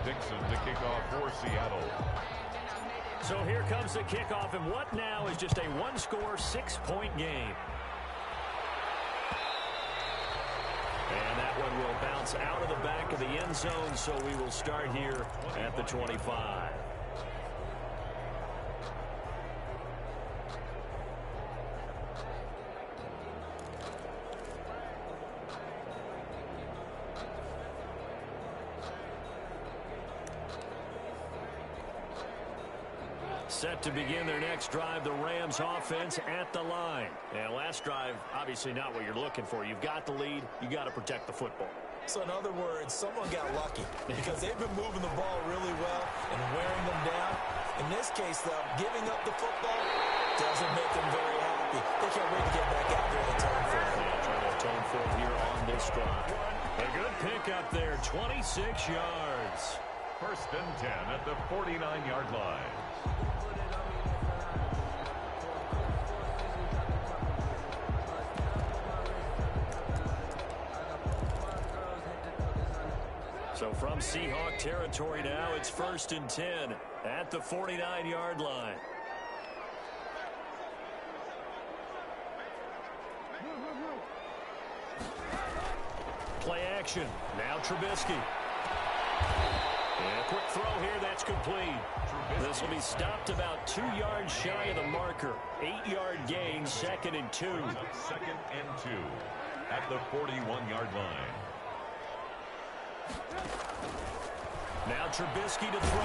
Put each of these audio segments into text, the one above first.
Dixon to kick off for Seattle. So here comes the kickoff, and what now is just a one-score, 6-point game. And that one will bounce out of the back of the end zone, so we will start here at the 25. Set to begin their next drive, the Rams offense at the line. And last drive, obviously not what you're looking for. You've got the lead. You got to protect the football. So in other words, someone got lucky because they've been moving the ball really well and wearing them down. In this case, though, giving up the football doesn't make them very happy. They can't wait to get back out there and atone for it. Yeah, trying to atone for it here on this drive. A good pickup there, 26 yards. First and 10 at the 49-yard line. So from Seahawk territory now, it's first and 10 at the 49-yard line. Play action. Now Trubisky. And a quick throw here, that's complete. This will be stopped about 2 yards shy of the marker. 8-yard gain, 2nd and 2. 2nd and 2 at the 41-yard line. Now Trubisky to throw.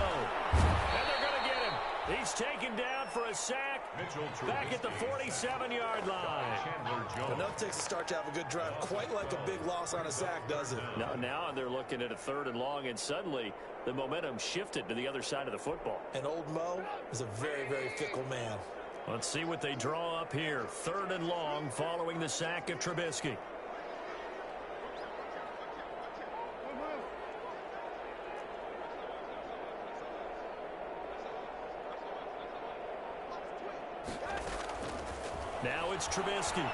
And they're going to get him. He's taken down for a sack. Back at the 47-yard line. Enough takes to start to have a good drive. Quite like a big loss on a sack, does it? Now they're looking at a 3rd and long, and suddenly the momentum shifted to the other side of the football. And old Mo is a very, very fickle man. Let's see what they draw up here. 3rd and long following the sack of Trubisky. Now it's Trubisky.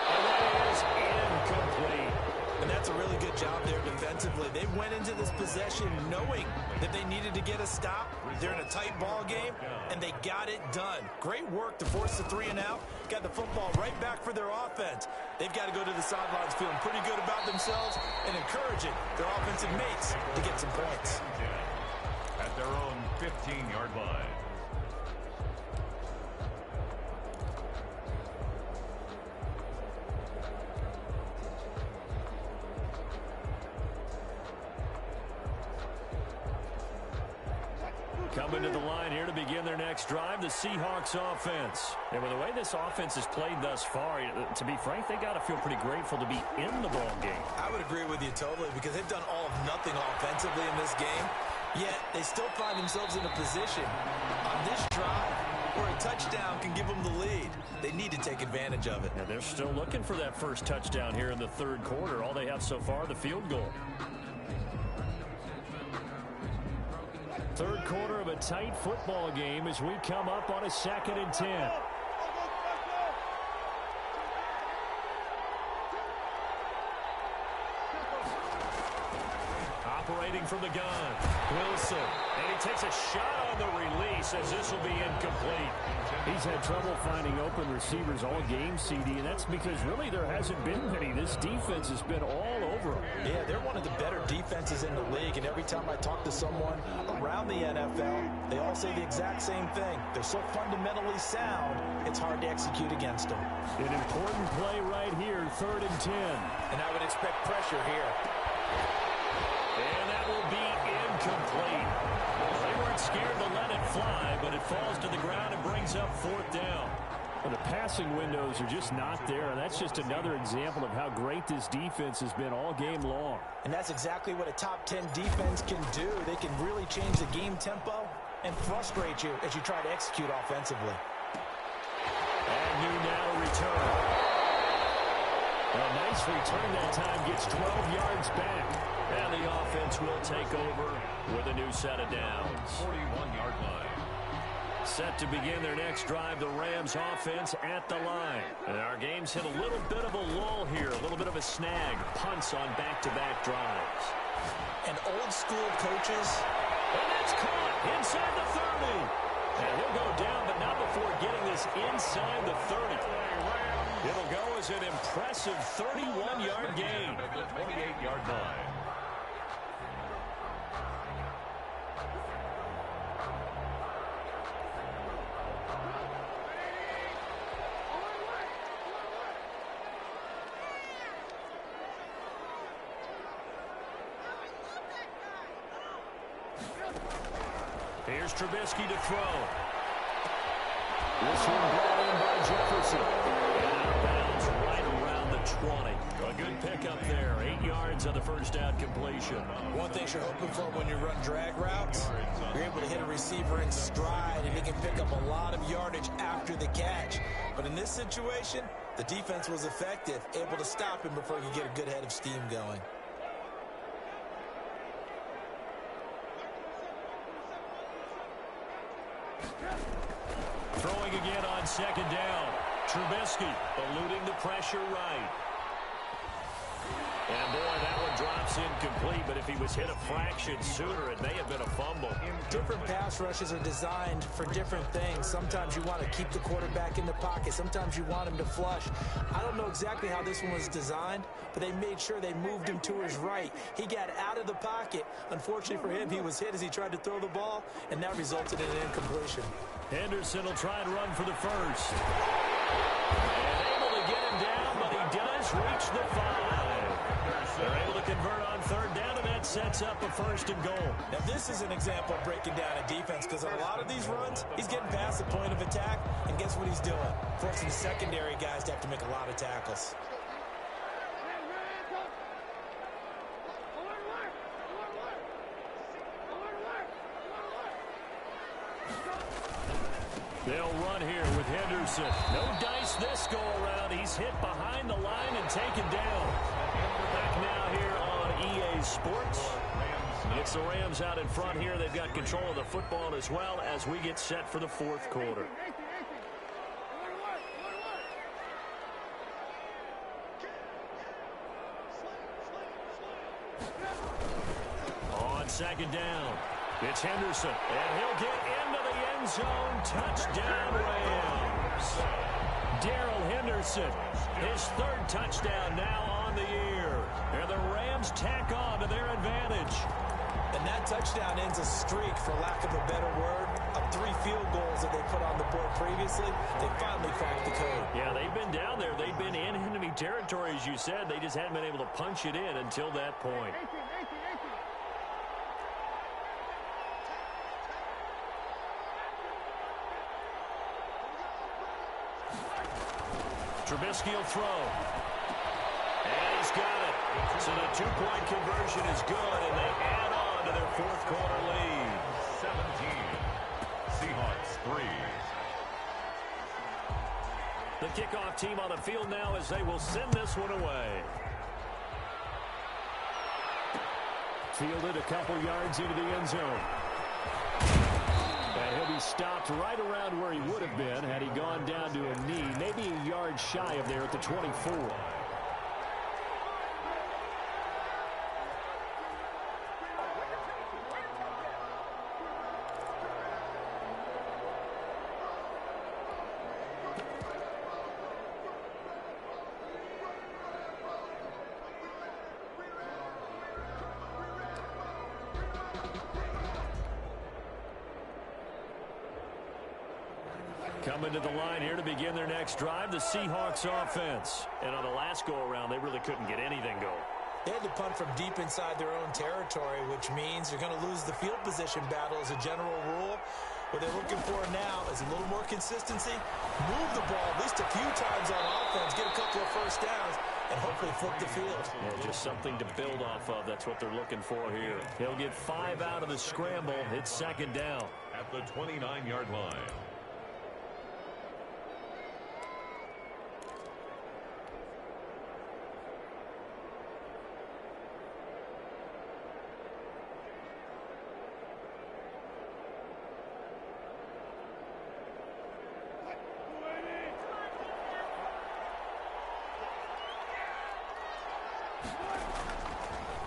And that is incomplete. And that's a really good job there defensively. They went into this possession knowing that they needed to get a stop. They're in a tight ball game, and they got it done. Great work to force the 3 and out. Got the football right back for their offense. They've got to go to the sidelines feeling pretty good about themselves and encouraging their offensive mates to get some points. At their own 15-yard line. Coming to the line here to begin their next drive, the Seahawks offense. And with the way this offense has played thus far, to be frank, they got to feel pretty grateful to be in the ball game. I would agree with you totally because they've done all of nothing offensively in this game, yet they still find themselves in a position on this drive where a touchdown can give them the lead. They need to take advantage of it. And they're still looking for that first touchdown here in the 3rd quarter. All they have so far, the field goal. 3rd quarter of a tight football game as we come up on a 2nd and 10. Operating from the gun, Wilson, and he takes a shot on the release as this will be incomplete. He's had trouble finding open receivers all game, CD, and that's because really there hasn't been many. This defense has been all over them. Yeah, they're one of the better defenses in the league, and every time I talk to someone around the NFL, they all say the exact same thing. They're so fundamentally sound, it's hard to execute against them. An important play right here, 3rd and 10. And I would expect pressure here. And that will be incomplete. They weren't scared to let it fly, but it falls to the ground and brings up 4th down. Well, the passing windows are just not there, and that's just another example of how great this defense has been all game long. And that's exactly what a top 10 defense can do. They can really change the game tempo and frustrate you as you try to execute offensively. And new now return. A nice return that time, gets 12 yards back. And the offense will take over with a new set of downs. 41-yard line. Set to begin their next drive, the Rams offense at the line. And our game's hit a little bit of a lull here, a little bit of a snag. Punts on back-to-back drives. And old school coaches. And it's caught inside the 30. And he'll go down, but not before getting this inside the 30. It'll go as an impressive 31-yard gain. At the 28-yard line. Here's Trubisky to throw. This one brought in by Jefferson. And out of bounds right around the 20. A good pickup there. 8 yards on the first down completion. One thing you're hoping for when you run drag routes, you're able to hit a receiver in stride, and he can pick up a lot of yardage after the catch. But in this situation, the defense was effective, able to stop him before he could get a good head of steam going. Throwing again on second down. Trubisky eluding the pressure right. And boy, that one drops incomplete, but if he was hit a fraction sooner, it may have been a fumble. Different pass rushes are designed for different things. Sometimes you want to keep the quarterback in the pocket. Sometimes you want him to flush. I don't know exactly how this one was designed, but they made sure they moved him to his right. He got out of the pocket. Unfortunately for him, he was hit as he tried to throw the ball, and that resulted in an incompletion. Henderson will try and run for the first. And able to get him down, but he does reach the 5. They're able to convert on third down, and that sets up a first and goal. Now, this is an example of breaking down a defense, because on a lot of these runs, he's getting past the point of attack, and guess what he's doing? Forcing the secondary guys to have to make a lot of tackles. They'll run here with Henderson. No dice this go around. He's hit behind the line and taken down. Back now here on EA Sports. It's the Rams out in front here. They've got control of the football as well as we get set for the fourth quarter. On second down, it's Henderson, and he'll get into the end zone. Touchdown, Rams. Darrell Henderson, his third touchdown now on the year. And the Rams tack on to their advantage. And that touchdown ends a streak, for lack of a better word, of 3 field goals that they put on the board previously. They finally cracked the code. Yeah, they've been down there. They've been in enemy territory, as you said. They just hadn't been able to punch it in until that point. Trubisky will throw. And he's got it. So the two-point conversion is good, and they add on to their fourth quarter lead. 17. Seahawks 3. The kickoff team on the field now as they will send this one away. Fielded a couple yards into the end zone. And he'll be stopped right around where he would have been had he gone down to a knee, maybe a yard shy of there at the 24. Coming to the line here to begin their next drive, the Seahawks offense. And on the last go-around, they really couldn't get anything going. They had to punt from deep inside their own territory, which means you're going to lose the field position battle as a general rule. What they're looking for now is a little more consistency, move the ball at least a few times on offense, get a couple of first downs, and hopefully flip the field. Yeah, just something to build off of. That's what they're looking for here. He'll get 5 out of the scramble. It's second down. At the 29-yard line.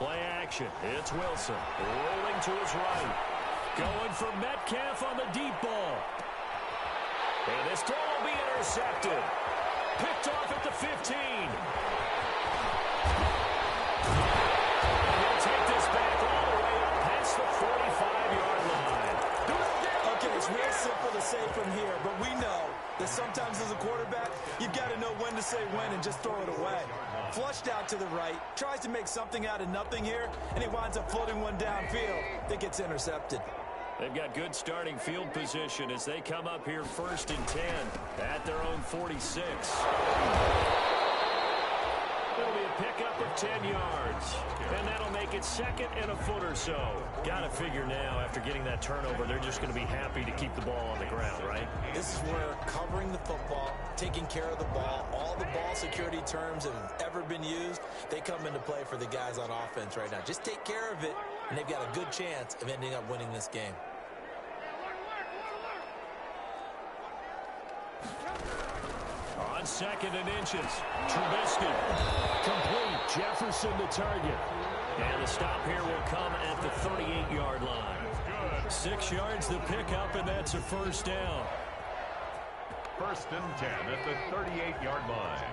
Play action. It's Wilson. Rolling to his right. Going for Metcalf on the deep ball. And this throw will be intercepted. Picked off at the 15. And he'll take this back all the way up past the 45-yard line. Okay, it's real simple to say from here, but we know that sometimes as a quarterback, you've got to know when to say when and just throw it away. Flushed out to the right, tries to make something out of nothing here, and he winds up floating one downfield that gets intercepted. They've got good starting field position as they come up here 1st and 10 at their own 46. It'll be a pickup of 10 yards, and that'll make it 2nd and a foot or so. Got to figure now, after getting that turnover, they're just going to be happy to keep the ball on the ground, right? This is where covering the football, taking care of the ball, all the ball security terms that have ever been used, they come into play for the guys on offense right now. Just take care of it, and they've got a good chance of ending up winning this game. On 2nd and inches, Trubisky. Complete. Jefferson the target. And the stop here will come at the 38-yard line. 6 yards the pickup, and that's a 1st down. 1st and 10 at the 38-yard line.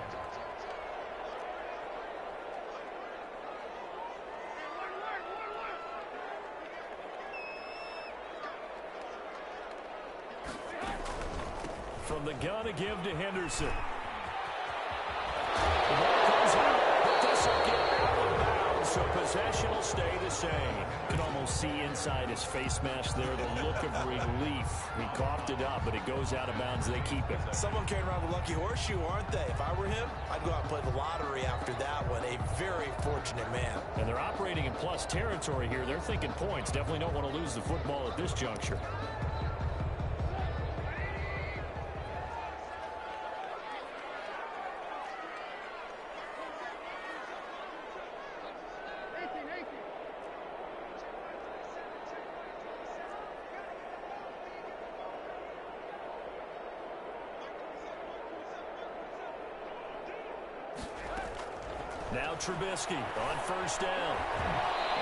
From the gun, a give to Henderson. The ball comes out, but this will get out of bounds, so possession will stay the same. You can almost see inside his face mask there the look of relief. He coughed it up, but it goes out of bounds. They keep it. Someone carrying around the lucky horseshoe, aren't they? If I were him, I'd go out and play the lottery after that one. A very fortunate man. And they're operating in plus territory here. They're thinking points. Definitely don't want to lose the football at this juncture. Now Trubisky on 1st down.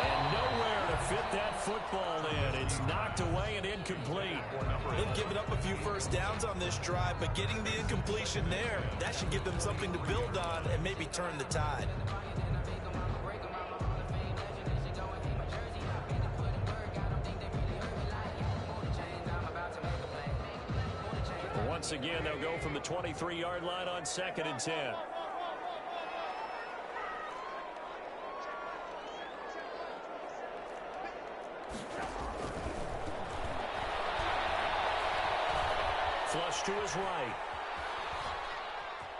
And nowhere to fit that football in. It's knocked away and incomplete. They've given up a few 1st downs on this drive, but getting the incompletion there, that should give them something to build on and maybe turn the tide. Once again, they'll go from the 23-yard line on 2nd and 10. Flush to his right.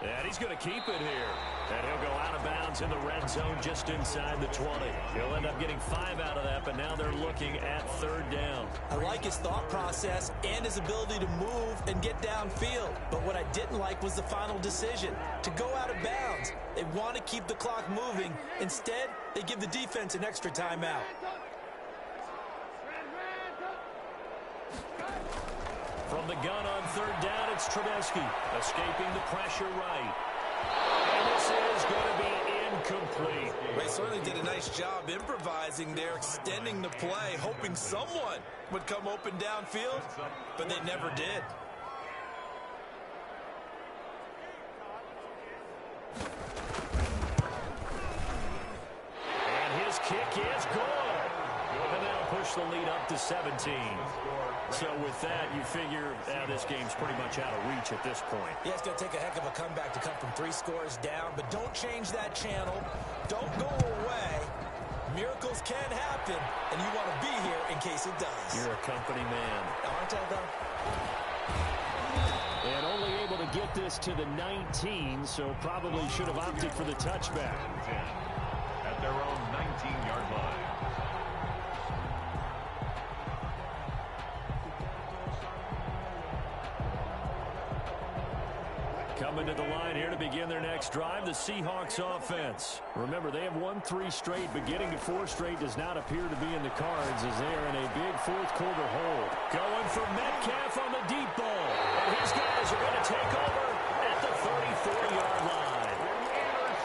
And he's going to keep it here. And he'll go out of bounds in the red zone just inside the 20. He'll end up getting 5 out of that, but now they're looking at 3rd down. I like his thought process and his ability to move and get downfield. But what I didn't like was the final decision, to go out of bounds. They want to keep the clock moving. Instead, they give the defense an extra timeout. From the gun on 3rd down, it's Trubisky, escaping the pressure right. And this is going to be incomplete. They certainly did a nice job improvising there, extending the play, hoping someone would come open downfield, but they never did. And his kick is good. And they'll push the lead up to 17. So with that, you figure this game's pretty much out of reach at this point. Yeah, it's going to take a heck of a comeback to come from 3 scores down, but don't change that channel. Don't go away. Miracles can happen, and you want to be here in case it does. You're a company man. Aren't I, though? And only able to get this to the 19, so probably should have opted for the touchback. At their own 19-yard line. Coming to the line here to begin their next drive, the Seahawks offense. Remember, they have won 3 straight, but getting to 4 straight does not appear to be in the cards as they are in a big 4th quarter hole. Going for Metcalf on the deep ball. And his guys are going to take over at the 34-yard line.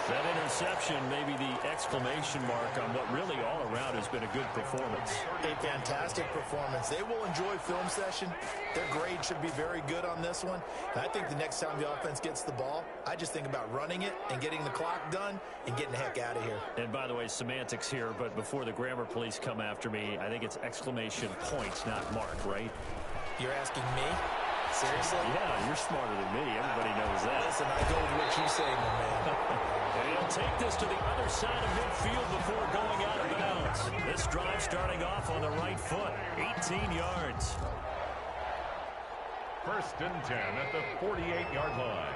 That interception, maybe the exclamation mark on what really all around has been a good performance. A fantastic performance. They will enjoy film session. Their grade should be very good on this one. And I think the next time the offense gets the ball, I just think about running it and getting the clock done and getting the heck out of here. And by the way, semantics here, but before the grammar police come after me, I think it's exclamation points, not mark, right? You're asking me? Seriously? Yeah, you're smarter than me. Everybody knows that. Listen, I go with what you say, my man. And he'll take this to the other side of midfield before going out of bounds. This drive starting off on the right foot, 18 yards. First and 10 at the 48-yard line.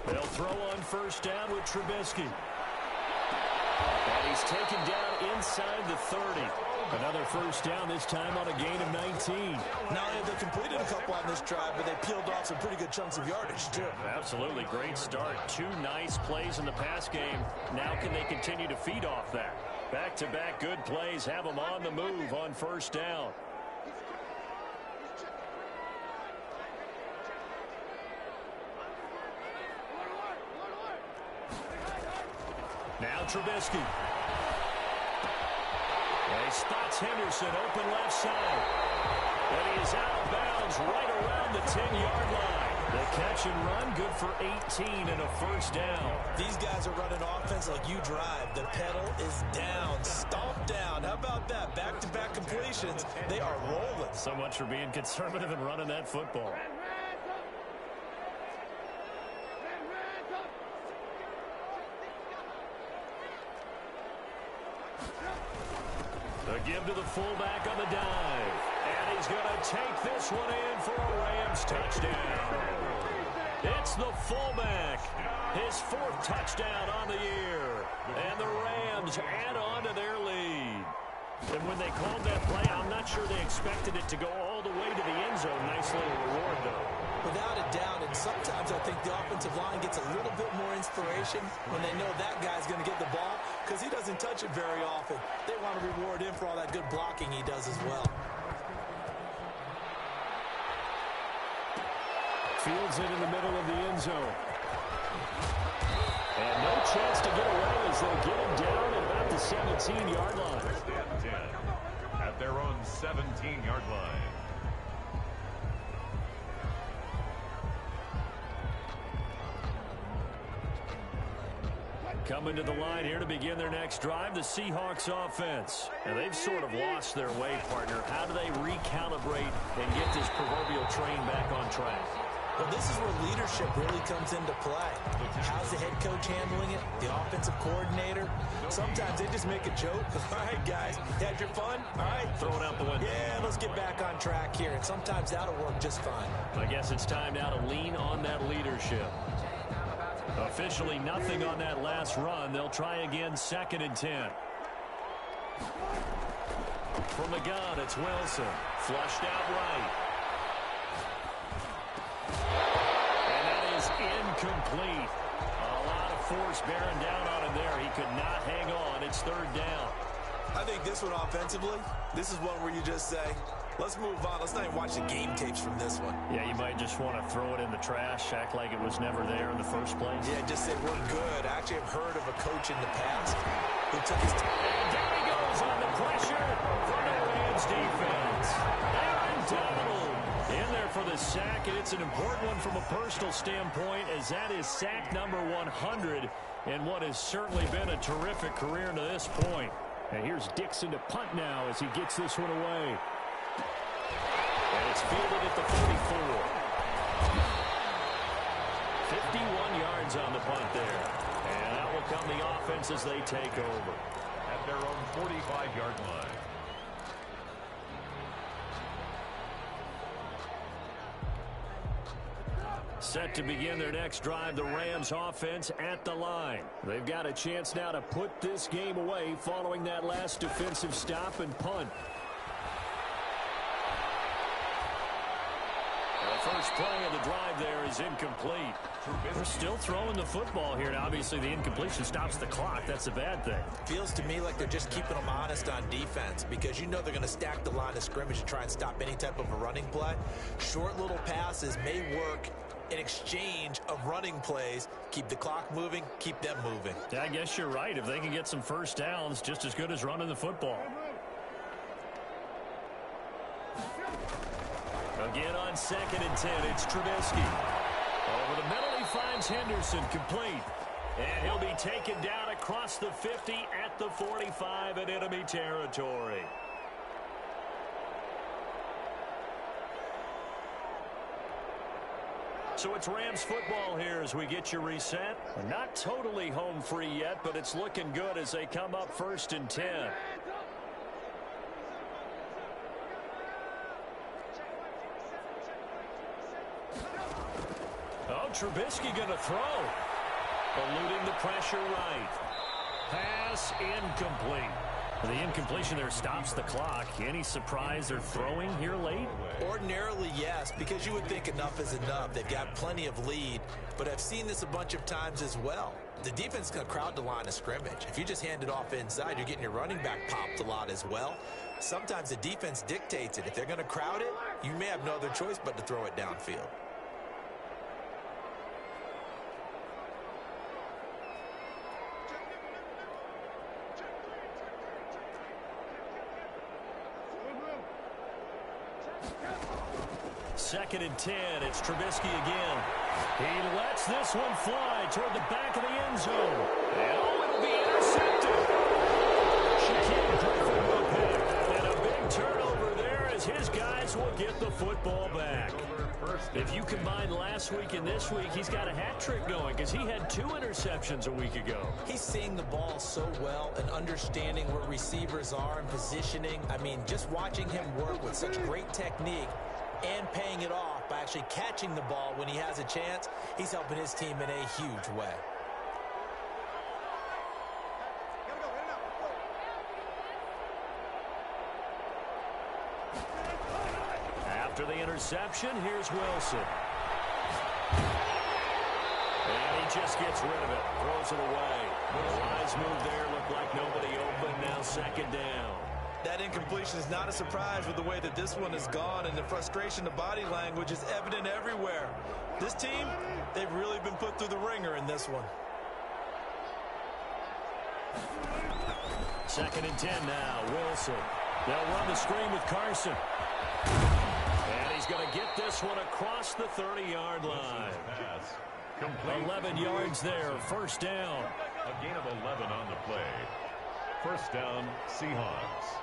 They'll throw on first down with Trubisky. And he's taken down inside the 30. Another first down, this time on a gain of 19. Now, they completed a couple on this drive, but they peeled off some pretty good chunks of yardage, too. Absolutely. Great start. 2 nice plays in the pass game. Now can they continue to feed off that? Back-to-back good plays have them on the move on first down. Now Trubisky. And he spots Henderson open left side. And he is out of bounds right around the 10-yard line. The catch and run, good for 18 and a first down. These guys are running offense like you drive. The pedal is down, stomp down. How about that? Back-to-back completions. They are rolling. So much for being conservative and running that football. The give to the fullback on the dive. And he's going to take this one in for a Rams touchdown. It's the fullback. His 4th touchdown on the year. And the Rams add on to their lead. And when they called that play, I'm not sure they expected it to go all the way to the end zone. Nice little reward, though. Without a doubt, and sometimes I think the offensive line gets a little bit more inspiration when they know that guy's going to get the ball because he doesn't touch it very often. They want to reward him for all that good blocking he does as well. Fields it in the middle of the end zone. And no chance to get away as they'll get him down at about the 17-yard line. First and 10 at their own 17-yard line. Coming to the line here to begin their next drive, the Seahawks offense. And they've sort of lost their way, partner. How do they recalibrate and get this proverbial train back on track? Well, this is where leadership really comes into play. How's the head coach handling it? The offensive coordinator? Sometimes they just make a joke. All right, guys, had your fun? All right. Throw it out the window. Yeah, let's get back on track here. And sometimes that'll work just fine. I guess it's time now to lean on that leadership. Officially nothing on that last run. They'll try again, 2nd and 10. From the gun, it's Wilson. Flushed out right. And that is incomplete. A lot of force bearing down on him there. He could not hang on. It's 3rd down. I think this one offensively, this is one where you just say, let's move on. Let's not even watch the game tapes from this one. Yeah, you might just want to throw it in the trash, act like it was never there in the first place. Yeah, just say we're good. I actually have heard of a coach in the past who took his time. And there he goes on the pressure from the Rams defense. Aaron Donald in there for the sack, and it's an important one from a personal standpoint as that is sack number 100 in what has certainly been a terrific career to this point. And here's Dixon to punt now as he gets this one away. And it's fielded at the 44. 51 yards on the punt there. And out will come the offense as they take over. At their own 45-yard line. Set to begin their next drive, the Rams offense at the line. They've got a chance now to put this game away following that last defensive stop and punt. The first First play of the drive there is incomplete. They're still throwing the football here, and obviously the incompletion stops the clock. That's a bad thing. Feels to me like they're just keeping them honest on defense because you know they're going to stack the line of scrimmage and try and stop any type of a running play. Short little passes may work in exchange of running plays. Keep the clock moving, keep them moving. Yeah, I guess you're right. If they can get some first downs, just as good as running the football. Again on 2nd and 10, it's Trubisky. Over the middle, he finds Henderson, complete. And he'll be taken down across the 50 at the 45 in enemy territory. So it's Rams football here as we get you reset. Not totally home free yet, but it's looking good as they come up 1st and 10. Oh, Trubisky going to throw. Eluding the pressure right. Pass incomplete. The incompletion there stops the clock. Any surprise they're throwing here late? Ordinarily, yes, because you would think enough is enough. They've got plenty of lead, but I've seen this a bunch of times as well. The defense is going to crowd the line of scrimmage. If you just hand it off inside, you're getting your running back popped a lot as well. Sometimes the defense dictates it. If they're going to crowd it, you may have no other choice but to throw it downfield. Second and 10, it's Trubisky again. He lets this one fly toward the back of the end zone. And it'll be intercepted. Shaquille Griffin will pick. And a big turnover there as his guys will get the football back. If you combine last week and this week, he's got a hat trick going because he had 2 interceptions a week ago. He's seeing the ball so well and understanding where receivers are and positioning. I mean, just watching him work with such great technique and paying it off by actually catching the ball when he has a chance, he's helping his team in a huge way. After the interception, here's Wilson. And he just gets rid of it, throws it away. The wise move there, looked like nobody open, now 2nd down. That incompletion is not a surprise with the way that this one has gone, and the frustration of body language is evident everywhere. This team, they've really been put through the ringer in this one. 2nd and 10 now, Wilson. They'll run the screen with Carson. And he's going to get this one across the 30-yard line. 11 yards there, 1st down. A gain of 11 on the play. 1st down, Seahawks.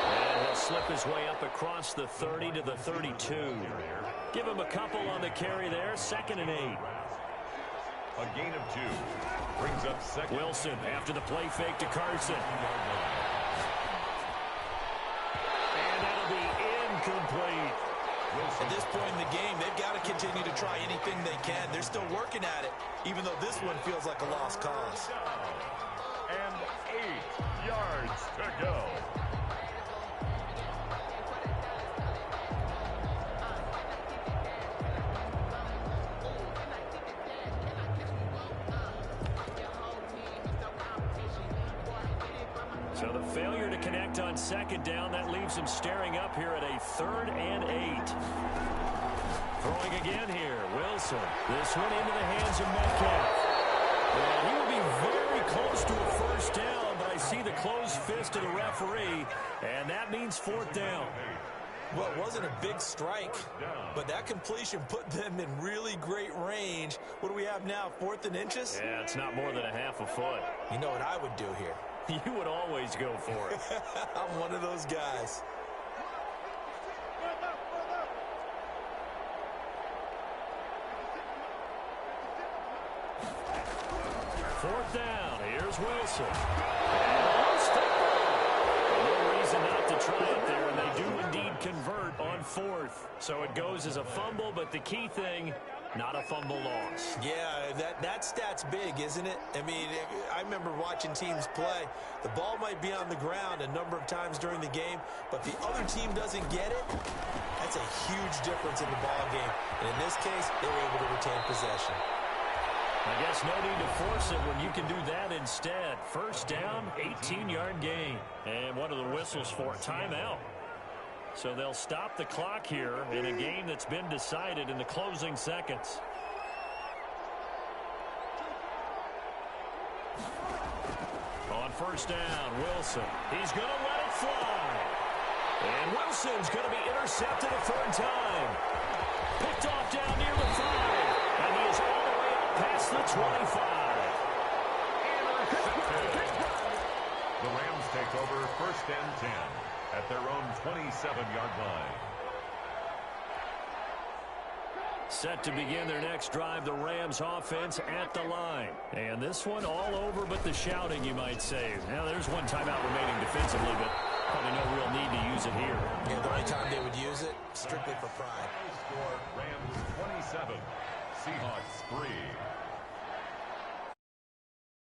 And he'll slip his way up across the 30 to the 32. Give him a couple on the carry there, 2nd and 8. A gain of 2. Brings up 2nd. Wilson after the play fake to Carson. And that'll be incomplete. At this point in the game, they've got to continue to try anything they can. They're still working at it, even though this one feels like a lost cause. And 8 yards to go. So the failure to connect on 2nd down, that leaves him staring up here at a 3rd and 8. Throwing again here, Wilson. This one into the hands of Metcalf. And he will be very close to a 1st down, but I see the closed fist of the referee, and that means 4th down. Well, it wasn't a big strike, but that completion put them in really great range. What do we have now, 4th and inches? Yeah, it's not more than a half a foot. You know what I would do here? You would always go for it. I'm one of those guys. Fourth down. Here's Wilson. No reason not to try it there, and they do indeed convert on 4th. So it goes as a fumble, but the key thing, Not a fumble loss. Yeah, that stat's big, isn't it? I mean, I remember watching teams play. The ball might be on the ground a number of times during the game, but the other team doesn't get it. That's a huge difference in the ball game. And in this case, they were able to retain possession. I guess no need to force it when you can do that instead. First down, 18-yard gain. And what are the whistles for? Timeout. So they'll stop the clock here in a game that's been decided in the closing seconds. On first down, Wilson. He's going to let it fly. And Wilson's going to be intercepted a third time. Picked off down near the 5. And he is all the way up past the 25. The Rams take over first and 10 at their own 27-yard line. Set to begin their next drive, the Rams offense at the line. And this one all over but the shouting, you might say. Now, there's one timeout remaining defensively, but probably no real need to use it here. Yeah, the only time they would use it, strictly for pride. Score Rams 27, Seahawks 3.